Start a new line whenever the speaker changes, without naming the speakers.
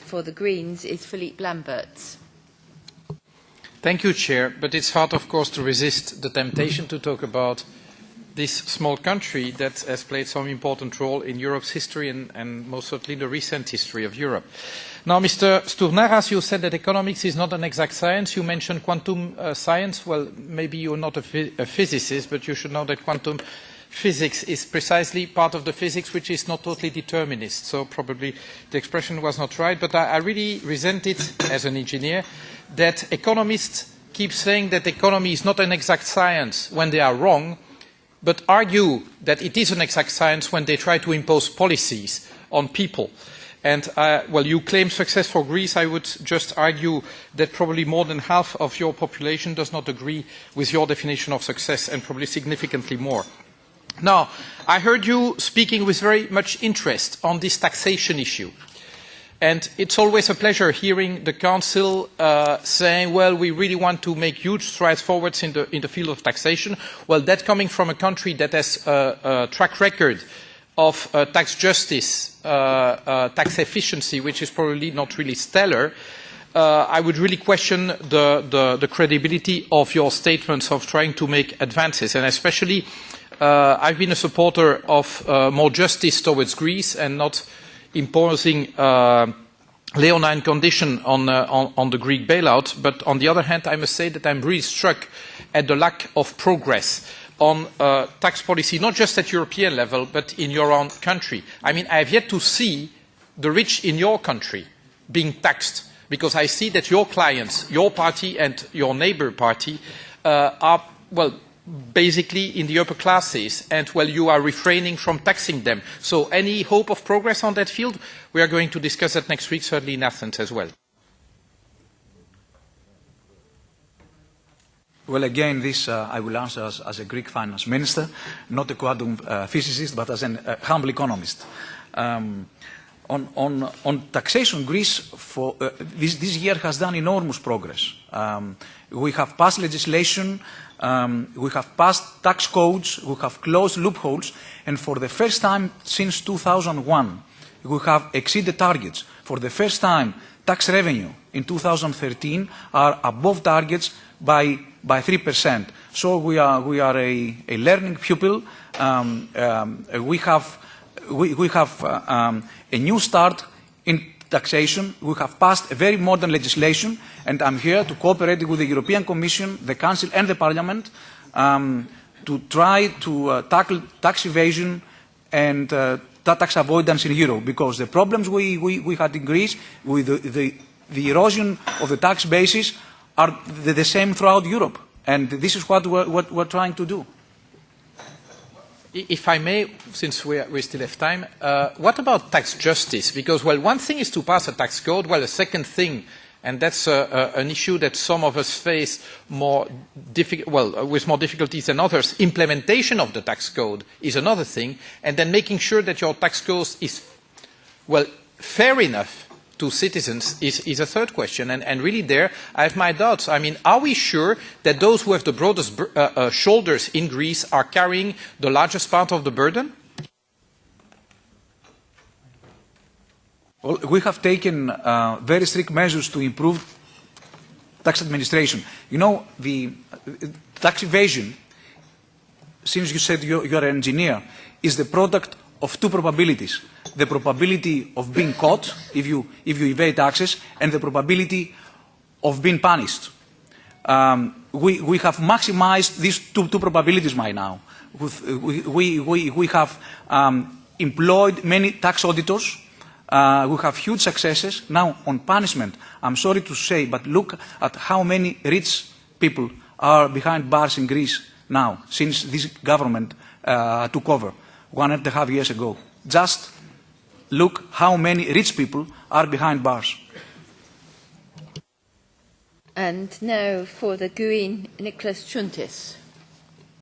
For the Greens is Philippe Lamperts.
Thank you, Chair. But it's hard, of course, to resist the temptation to talk about this small country that has played some important role in Europe's history and most certainly the recent history of Europe. Now, Mr. Stournaras, you said that economics is not an exact science. You mentioned quantum science. Well, maybe you're not a physicist, but you should know that quantum physics is precisely part of the physics which is not totally determinist. So probably the expression was not right. But I really resent it as an engineer that economists keep saying that economy is not an exact science when they are wrong, but argue that it is an exact science when they try to impose policies on people. And, well, you claim success for Greece. I would just argue that probably more than half of your population does not agree with your definition of success, and probably significantly more. Now, I heard you speaking with very much interest on this taxation issue. And it's always a pleasure hearing the Council saying, well, we really want to make huge strides forwards in the field of taxation. Well, that coming from a country that has a track record of tax justice, tax efficiency, which is probably not really stellar, I would really question the credibility of your statements of trying to make advances. And especially, I've been a supporter of more justice towards Greece and not imposing leonine condition on the Greek bailout. But on the other hand, I must say that I'm really struck at the lack of progress on tax policy, not just at European level, but in your own country. I mean, I have yet to see the rich in your country being taxed, because I see that your clients, your party and your neighbour party are, well, basically in the upper classes, and, well, you are refraining from taxing them. So any hope of progress on that field? We are going to discuss that next week, certainly in Athens as well.
Well, again, this I will answer as a Greek finance minister, not a quantum physicist, but as a humble economist. On taxation, Greece for this year has done enormous progress. We have passed legislation, we have passed tax codes, we have closed loopholes, and for the first time since 2001, we have exceeded targets. For the first time, tax revenue in 2013 are above targets by 3%. So we are a learning pupil. We have a new start in taxation. We have passed a very modern legislation, and I'm here to cooperate with the European Commission, the Council and the Parliament to try to tackle tax evasion and tax avoidance in Europe, because the problems we had in Greece with the erosion of the tax basis are the same throughout Europe, and this is what we're trying to do.
If I may, since we still have time, what about tax justice? Because, well, one thing is to pass a tax code. Well, a second thing, and that's an issue that some of us face more with more difficulties than others, implementation of the tax code is another thing, and then making sure that your tax code is, well, fair enough to citizens is a third question. And really there, I have my doubts. I mean, are we sure that those who have the broadest shoulders in Greece are carrying the largest part of the burden?
Well, we have taken very strict measures to improve tax administration. You know, the tax evasion, since you said you are an engineer, is the product of two probabilities. The probability of being caught if you evade taxes, and the probability of being punished. We have maximized these two probabilities by now. We have employed many tax auditors. We have huge successes. Now, on punishment, I'm sorry to say, but look at how many rich people are behind bars in Greece now, since this government took over 1.5 years ago. Just look how many rich people are behind bars.
And now for the Green, Nikos.